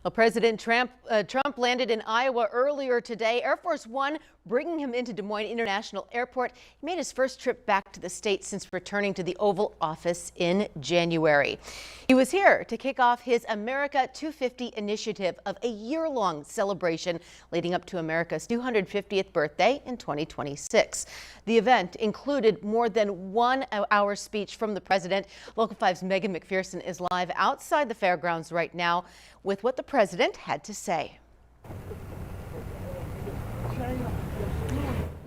Well, President Trump landed in Iowa earlier today. Air Force One bringing him into Des Moines International Airport. He made his first trip back to the state since returning to the Oval Office in January. He was here to kick off his America 250 initiative of a year-long celebration leading up to America's 250th birthday in 2026. The event included more than 1 hour speech from the president. Local 5's Megan McPherson is live outside the fairgrounds right now with what the president had to say.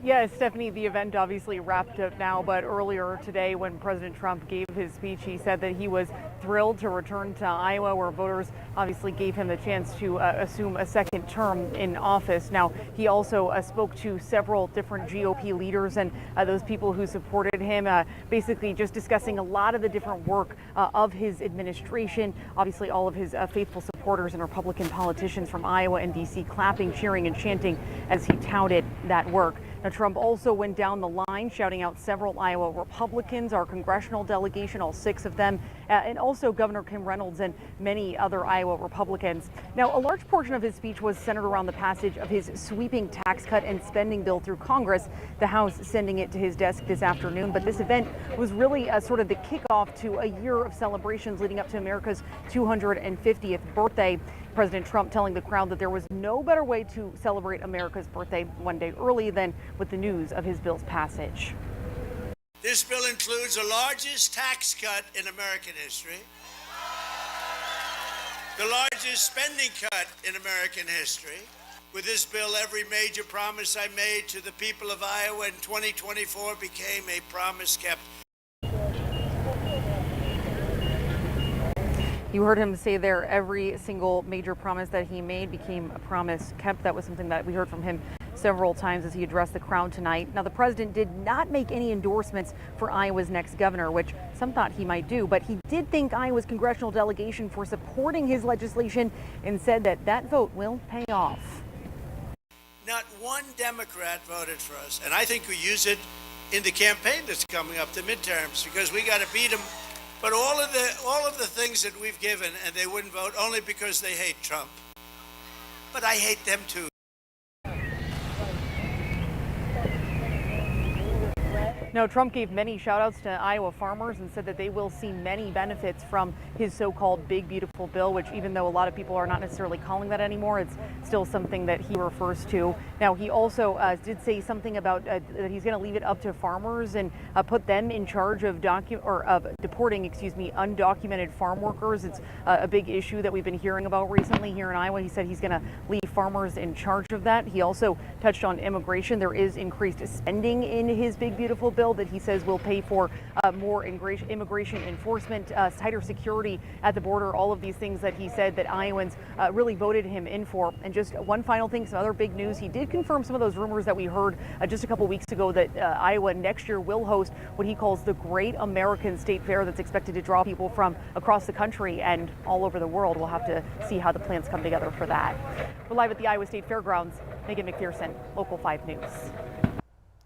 Yes, Stephanie, the event obviously wrapped up now, but earlier today when President Trump gave his speech, he said that he was thrilled to return to Iowa, where voters obviously gave him the chance to assume a second term in office. Now, he also spoke to several different GOP leaders and those people who supported him, basically just discussing a lot of the different work of his administration. Obviously, all of his faithful supporters and Republican politicians from Iowa and D.C. clapping, cheering, and chanting as he touted that work. Now, Trump also went down the line, shouting out several Iowa Republicans, our congressional delegation, all 6 of them, and also Governor Kim Reynolds and many other Iowa Republicans. Now, a large portion of his speech was centered around the passage of his sweeping tax cut and spending bill through Congress, the House sending it to his desk this afternoon. But this event was really sort of the kickoff to a year of celebrations leading up to America's 250th birthday. President Trump telling the crowd that there was no better way to celebrate America's birthday one day early than with the news of his bill's passage. This bill includes the largest tax cut in American history, the largest spending cut in American history. With this bill, every major promise I made to the people of Iowa in 2024 became a promise kept. You heard him say there, every single major promise that he made became a promise kept. That was something that we heard from him several times as he addressed the crowd tonight. Now, the president did not make any endorsements for Iowa's next governor, which some thought he might do, but he did thank Iowa's congressional delegation for supporting his legislation and said that that vote will pay off. Not one Democrat voted for us, and I think we use it in the campaign that's coming up, the midterms, because we got to beat them. But all of the things that we've given, and they wouldn't vote only because they hate Trump. But I hate them too. Now, Trump gave many shout outs to Iowa farmers and said that they will see many benefits from his so-called big, beautiful bill, which even though a lot of people are not necessarily calling that anymore, it's still something that he refers to. Now, he also did say something about that he's going to leave it up to farmers and put them in charge of deporting, undocumented farm workers. It's a big issue that we've been hearing about recently here in Iowa. He said he's going to leave farmers in charge of that. He also touched on immigration. There is increased spending in his big, beautiful bill that he says will pay for more immigration enforcement, tighter security at the border, all of these things that he said that Iowans really voted him in for. And just one final thing, some other big news. He did confirm some of those rumors that we heard just a couple weeks ago that Iowa next year will host what he calls the Great American State Fair that's expected to draw people from across the country and all over the world. We'll have to see how the plans come together for that. We're live at the Iowa State Fairgrounds. Megan McPherson, Local 5 News.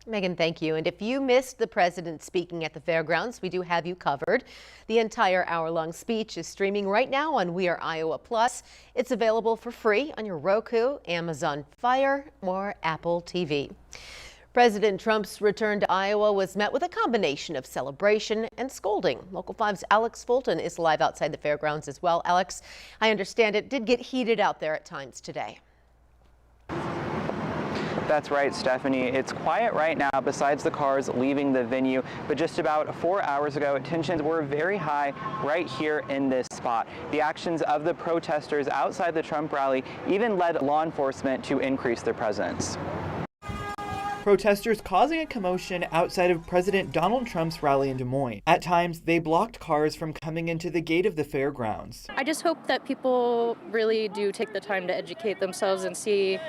Megan, thank you. And if you missed the president speaking at the fairgrounds, we do have you covered. The entire hour-long speech is streaming right now on We Are Iowa Plus. It's available for free on your Roku, Amazon Fire, or Apple TV. President Trump's return to Iowa was met with a combination of celebration and scolding. Local 5's Alex Fulton is live outside the fairgrounds as well. Alex, I understand it did get heated out there at times today. That's right, Stephanie. It's quiet right now besides the cars leaving the venue, but just about 4 hours ago, tensions were very high right here in this spot. The actions of the protesters outside the Trump rally even led law enforcement to increase their presence. Protesters causing a commotion outside of President Donald Trump's rally in Des Moines. At times, they blocked cars from coming into the gate of the fairgrounds. I just hope that people really do take the time to educate themselves and see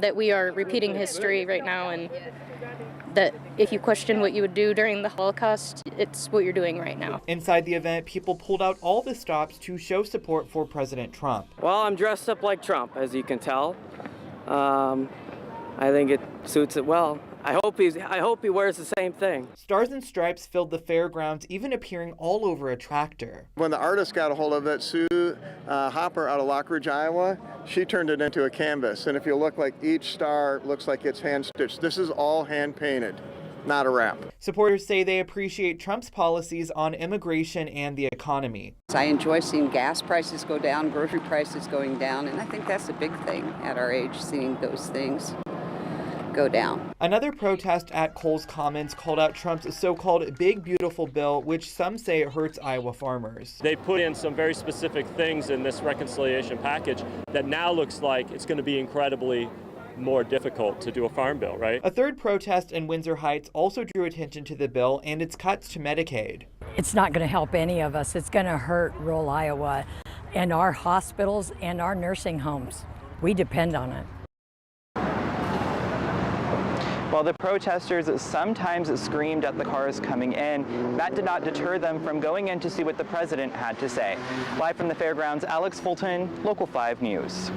that we are repeating history right now, and that if you question what you would do during the Holocaust, it's what you're doing right now. Inside the event, people pulled out all the stops to show support for President Trump. Well, I'm dressed up like Trump, as you can tell. I think it suits it well. I hope he wears the same thing. Stars and stripes filled the fairgrounds, even appearing all over a tractor. When the artist got a hold of it, Sue Hopper out of Lockridge, Iowa, she turned it into a canvas. And if you look, like each star looks like it's hand stitched. This is all hand painted, not a wrap. Supporters say they appreciate Trump's policies on immigration and the economy. I enjoy seeing gas prices go down, grocery prices going down, and I think that's a big thing at our age, seeing those things go down. Another protest at Coles Commons called out Trump's so-called Big Beautiful Bill, which some say hurts Iowa farmers. They put in some very specific things in this reconciliation package that now looks like it's going to be incredibly more difficult to do a farm bill, right? A third protest in Windsor Heights also drew attention to the bill and its cuts to Medicaid. It's not going to help any of us. It's going to hurt rural Iowa and our hospitals and our nursing homes. We depend on it. While the protesters sometimes screamed at the cars coming in, that did not deter them from going in to see what the president had to say. Live from the fairgrounds, Alex Fulton, Local 5 News.